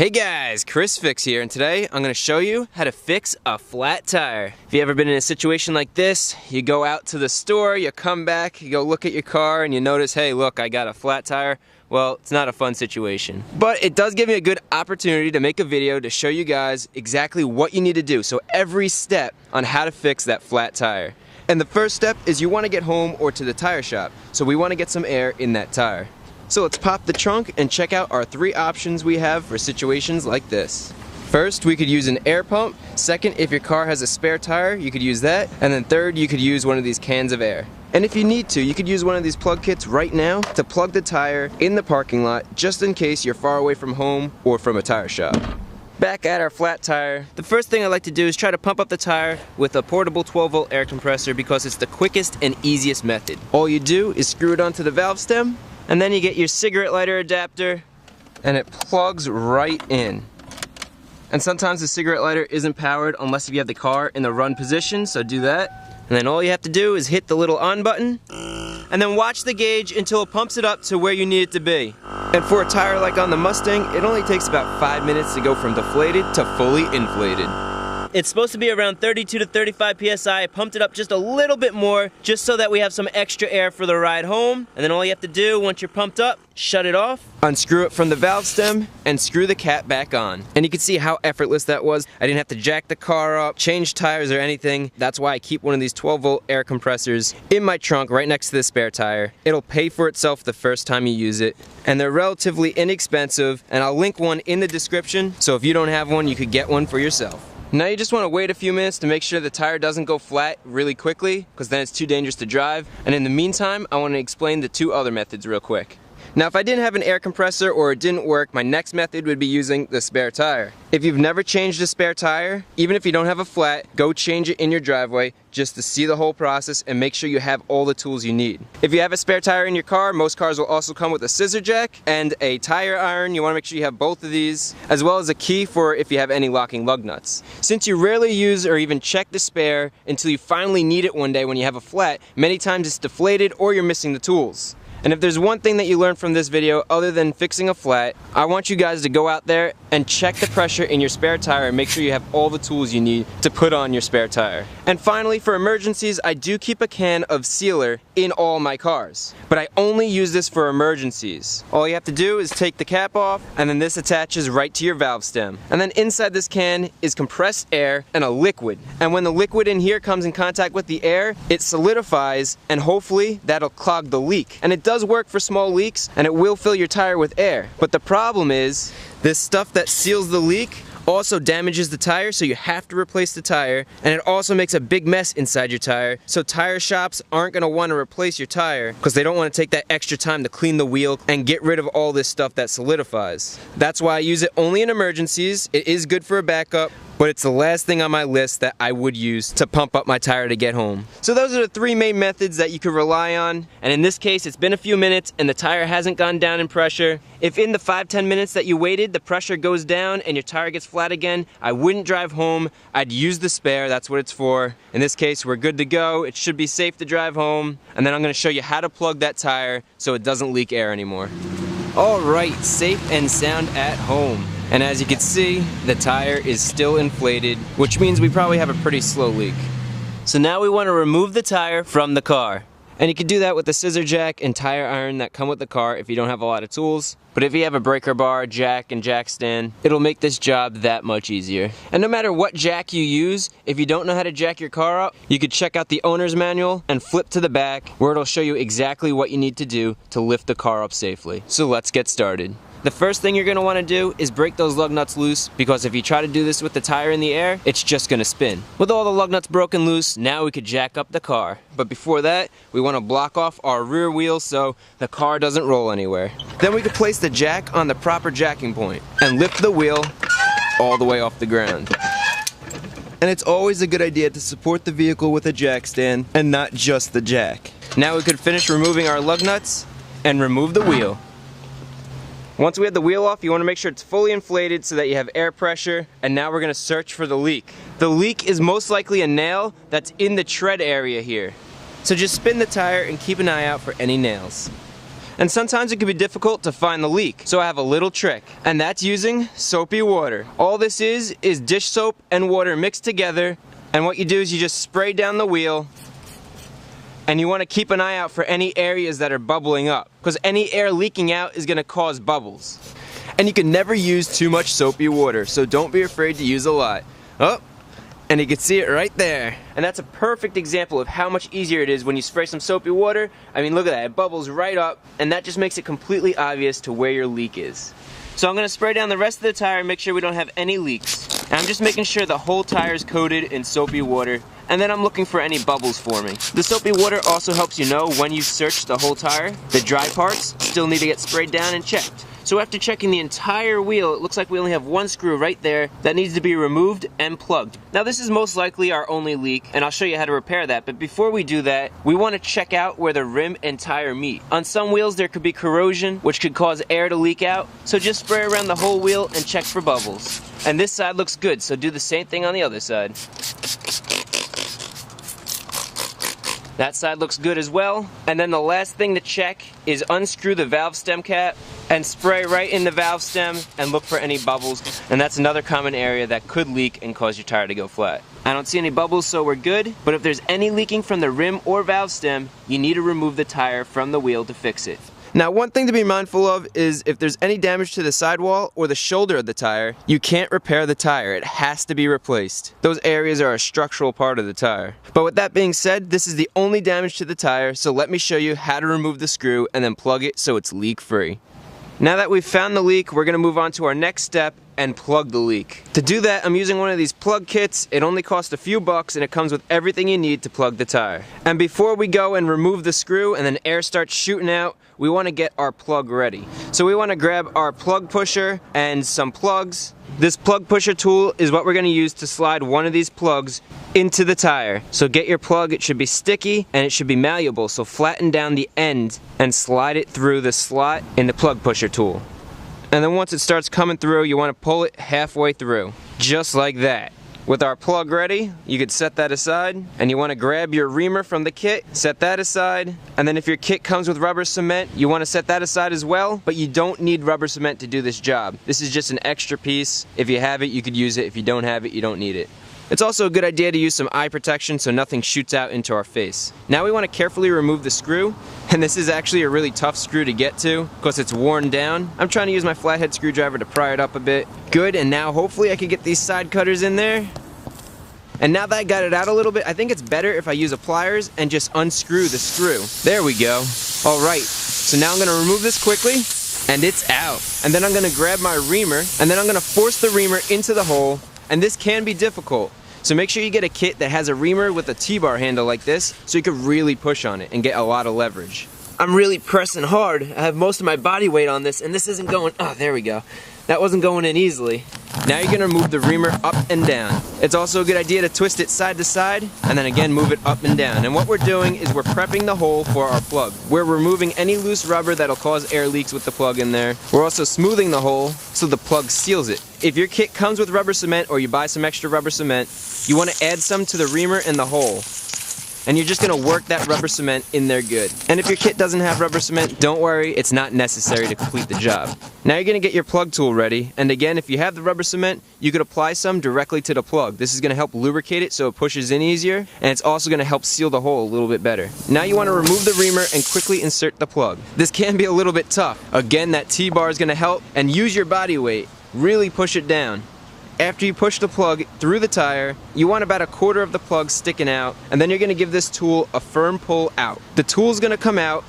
Hey guys, Chris Fix here, and today I'm going to show you how to fix a flat tire. If you ever been in a situation like this, you go out to the store, you come back, you go look at your car and you notice, hey look, I got a flat tire. Well, it's not a fun situation. But it does give me a good opportunity to make a video to show you guys exactly what you need to do. So every step on how to fix that flat tire. And the first step is you want to get home or to the tire shop. So we want to get some air in that tire. So let's pop the trunk and check out our 3 options we have for situations like this. First, we could use an air pump. Second, if your car has a spare tire, you could use that. And then third, you could use one of these cans of air. And if you need to, you could use one of these plug kits right now to plug the tire in the parking lot, just in case you're far away from home or from a tire shop. Back at our flat tire, the first thing I like to do is try to pump up the tire with a portable 12-volt air compressor because it's the quickest and easiest method. All you do is screw it onto the valve stem, and then you get your cigarette lighter adapter, and it plugs right in. And sometimes the cigarette lighter isn't powered unless if you have the car in the run position, so do that. And then all you have to do is hit the little on button, and then watch the gauge until it pumps it up to where you need it to be. And for a tire like on the Mustang, it only takes about 5 minutes to go from deflated to fully inflated. It's supposed to be around 32 to 35 PSI. I pumped it up just a little bit more, just so that we have some extra air for the ride home. And then all you have to do, once you're pumped up, shut it off, unscrew it from the valve stem, and screw the cap back on. And you can see how effortless that was. I didn't have to jack the car up, change tires or anything. That's why I keep one of these 12-volt air compressors in my trunk right next to the spare tire. It'll pay for itself the first time you use it. And they're relatively inexpensive, and I'll link one in the description, so if you don't have one, you could get one for yourself. Now you just want to wait a few minutes to make sure the tire doesn't go flat really quickly, because then it's too dangerous to drive. And in the meantime, I want to explain the 2 other methods real quick. Now if I didn't have an air compressor or it didn't work, my next method would be using the spare tire. If you've never changed a spare tire, even if you don't have a flat, go change it in your driveway just to see the whole process and make sure you have all the tools you need. If you have a spare tire in your car, most cars will also come with a scissor jack and a tire iron. You want to make sure you have both of these, as well as a key for if you have any locking lug nuts. Since you rarely use or even check the spare until you finally need it one day when you have a flat, many times it's deflated or you're missing the tools. And if there's one thing that you learned from this video other than fixing a flat, I want you guys to go out there and check the pressure in your spare tire and make sure you have all the tools you need to put on your spare tire. And finally, for emergencies, I do keep a can of sealer in all my cars. But I only use this for emergencies. All you have to do is take the cap off, and then this attaches right to your valve stem. And then inside this can is compressed air and a liquid. And when the liquid in here comes in contact with the air, it solidifies, and hopefully that'll clog the leak. And it does work for small leaks, and it will fill your tire with air. But the problem is, this stuff that seals the leak also damages the tire, so you have to replace the tire, and it also makes a big mess inside your tire, so tire shops aren't going to want to replace your tire because they don't want to take that extra time to clean the wheel and get rid of all this stuff that solidifies. That's why I use it only in emergencies. It is good for a backup, but it's the last thing on my list that I would use to pump up my tire to get home. So those are the 3 main methods that you could rely on, and in this case it's been a few minutes and the tire hasn't gone down in pressure. If in the 5-10 minutes that you waited the pressure goes down and your tire gets flat again, I wouldn't drive home. I'd use the spare. That's what it's for. In this case, we're good to go. It should be safe to drive home, and then I'm going to show you how to plug that tire so it doesn't leak air anymore. Alright, safe and sound at home. And as you can see, the tire is still inflated, which means we probably have a pretty slow leak. So now we want to remove the tire from the car. And you can do that with the scissor jack and tire iron that come with the car if you don't have a lot of tools. But if you have a breaker bar, jack, and jack stand, it'll make this job that much easier. And no matter what jack you use, if you don't know how to jack your car up, you could check out the owner's manual and flip to the back where it'll show you exactly what you need to do to lift the car up safely. So let's get started. The first thing you're going to want to do is break those lug nuts loose, because if you try to do this with the tire in the air, it's just going to spin. With all the lug nuts broken loose, now we could jack up the car. But before that, we want to block off our rear wheel so the car doesn't roll anywhere. Then we could place the jack on the proper jacking point and lift the wheel all the way off the ground. And it's always a good idea to support the vehicle with a jack stand and not just the jack. Now we could finish removing our lug nuts and remove the wheel. Once we have the wheel off, you want to make sure it's fully inflated so that you have air pressure, and now we're going to search for the leak. The leak is most likely a nail that's in the tread area here. So just spin the tire and keep an eye out for any nails. And sometimes it can be difficult to find the leak. So I have a little trick, and that's using soapy water. All this is dish soap and water mixed together, and what you do is you just spray down the wheel, and you want to keep an eye out for any areas that are bubbling up, because any air leaking out is going to cause bubbles. And you can never use too much soapy water, so don't be afraid to use a lot. Oh, and you can see it right there. And that's a perfect example of how much easier it is when you spray some soapy water. I mean, look at that, it bubbles right up, and that just makes it completely obvious to where your leak is. So I'm going to spray down the rest of the tire and make sure we don't have any leaks. And I'm just making sure the whole tire is coated in soapy water, and then I'm looking for any bubbles forming. The soapy water also helps you know when you've searched the whole tire. The dry parts still need to get sprayed down and checked. So after checking the entire wheel, it looks like we only have one screw right there that needs to be removed and plugged. Now this is most likely our only leak, and I'll show you how to repair that, but before we do that, we want to check out where the rim and tire meet. On some wheels there could be corrosion, which could cause air to leak out, so just spray around the whole wheel and check for bubbles. And this side looks good, so do the same thing on the other side. That side looks good as well. And then the last thing to check is unscrew the valve stem cap and spray right in the valve stem and look for any bubbles. And that's another common area that could leak and cause your tire to go flat. I don't see any bubbles, so we're good. But if there's any leaking from the rim or valve stem, you need to remove the tire from the wheel to fix it. Now, one thing to be mindful of is if there's any damage to the sidewall or the shoulder of the tire, you can't repair the tire. It has to be replaced. Those areas are a structural part of the tire. But with that being said, this is the only damage to the tire, so let me show you how to remove the screw and then plug it so it's leak-free. Now that we've found the leak, we're going to move on to our next step and plug the leak. To do that, I'm using one of these plug kits. It only costs a few bucks and it comes with everything you need to plug the tire. And before we go and remove the screw and then air starts shooting out, we want to get our plug ready. So we want to grab our plug pusher and some plugs. This plug pusher tool is what we're going to use to slide one of these plugs into the tire. So get your plug, it should be sticky and it should be malleable, so flatten down the end and slide it through the slot in the plug pusher tool. And then once it starts coming through, you want to pull it halfway through, just like that. With our plug ready, you could set that aside, and you want to grab your reamer from the kit, set that aside, and then if your kit comes with rubber cement, you want to set that aside as well, but you don't need rubber cement to do this job. This is just an extra piece. If you have it, you could use it. If you don't have it, you don't need it. It's also a good idea to use some eye protection so nothing shoots out into our face. Now we want to carefully remove the screw, and this is actually a really tough screw to get to because it's worn down. I'm trying to use my flathead screwdriver to pry it up a bit. Good, and now hopefully I can get these side cutters in there. And now that I got it out a little bit, I think it's better if I use a pliers and just unscrew the screw. There we go. Alright, so now I'm going to remove this quickly, and it's out. And then I'm going to grab my reamer, and then I'm going to force the reamer into the hole, and this can be difficult. So make sure you get a kit that has a reamer with a T-bar handle like this, so you can really push on it and get a lot of leverage. I'm really pressing hard. I have most of my body weight on this, and this isn't going, oh, there we go. That wasn't going in easily. Now you're gonna move the reamer up and down. It's also a good idea to twist it side to side, and then again move it up and down. And what we're doing is we're prepping the hole for our plug. We're removing any loose rubber that'll cause air leaks with the plug in there. We're also smoothing the hole so the plug seals it. If your kit comes with rubber cement or you buy some extra rubber cement, you want to add some to the reamer and the hole. And you're just going to work that rubber cement in there good. And if your kit doesn't have rubber cement, don't worry, it's not necessary to complete the job. Now you're going to get your plug tool ready, and again, if you have the rubber cement, you could apply some directly to the plug. This is going to help lubricate it so it pushes in easier, and it's also going to help seal the hole a little bit better. Now you want to remove the reamer and quickly insert the plug. This can be a little bit tough. Again, that T-bar is going to help, and use your body weight. Really push it down. After you push the plug through the tire, you want about a quarter of the plug sticking out, and then you're going to give this tool a firm pull out. The tool's going to come out,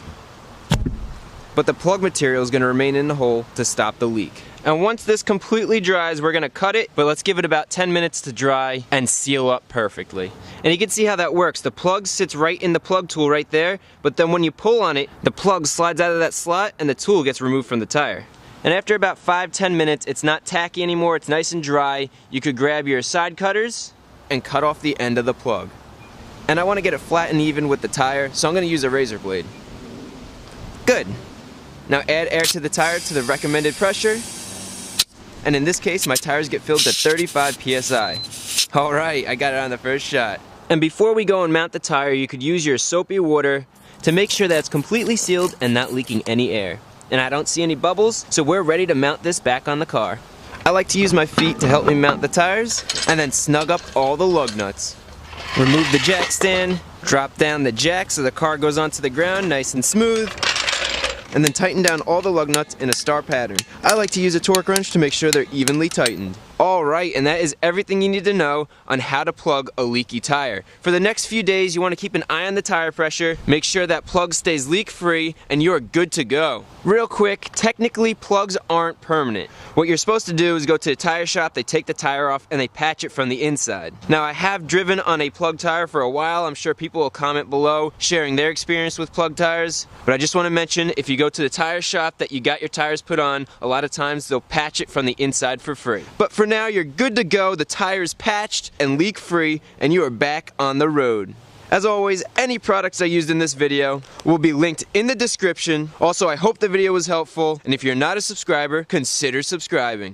but the plug material is going to remain in the hole to stop the leak. And once this completely dries, we're going to cut it, but let's give it about 10 minutes to dry and seal up perfectly. And you can see how that works. The plug sits right in the plug tool right there, but then when you pull on it, the plug slides out of that slot and the tool gets removed from the tire. And after about 5-10 minutes, it's not tacky anymore, it's nice and dry. You could grab your side cutters and cut off the end of the plug. And I want to get it flat and even with the tire, so I'm going to use a razor blade. Good. Now add air to the tire to the recommended pressure. And in this case, my tires get filled to 35 psi. Alright, I got it on the first shot. And before we go and mount the tire, you could use your soapy water to make sure that it's completely sealed and not leaking any air. And I don't see any bubbles, so we're ready to mount this back on the car. I like to use my feet to help me mount the tires, and then snug up all the lug nuts. Remove the jack stand, drop down the jack so the car goes onto the ground nice and smooth, and then tighten down all the lug nuts in a star pattern. I like to use a torque wrench to make sure they're evenly tightened. Alright, and that is everything you need to know on how to plug a leaky tire. For the next few days, you want to keep an eye on the tire pressure, make sure that plug stays leak-free, and you are good to go. Real quick, technically plugs aren't permanent. What you're supposed to do is go to a tire shop, they take the tire off, and they patch it from the inside. Now, I have driven on a plug tire for a while. I'm sure people will comment below sharing their experience with plug tires. But I just want to mention, if you go to the tire shop that you got your tires put on, a lot of times they'll patch it from the inside for free. But for now, you're good to go. The tire is patched and leak-free, and you are back on the road. As always, any products I used in this video will be linked in the description. Also, I hope the video was helpful, and if you're not a subscriber, consider subscribing.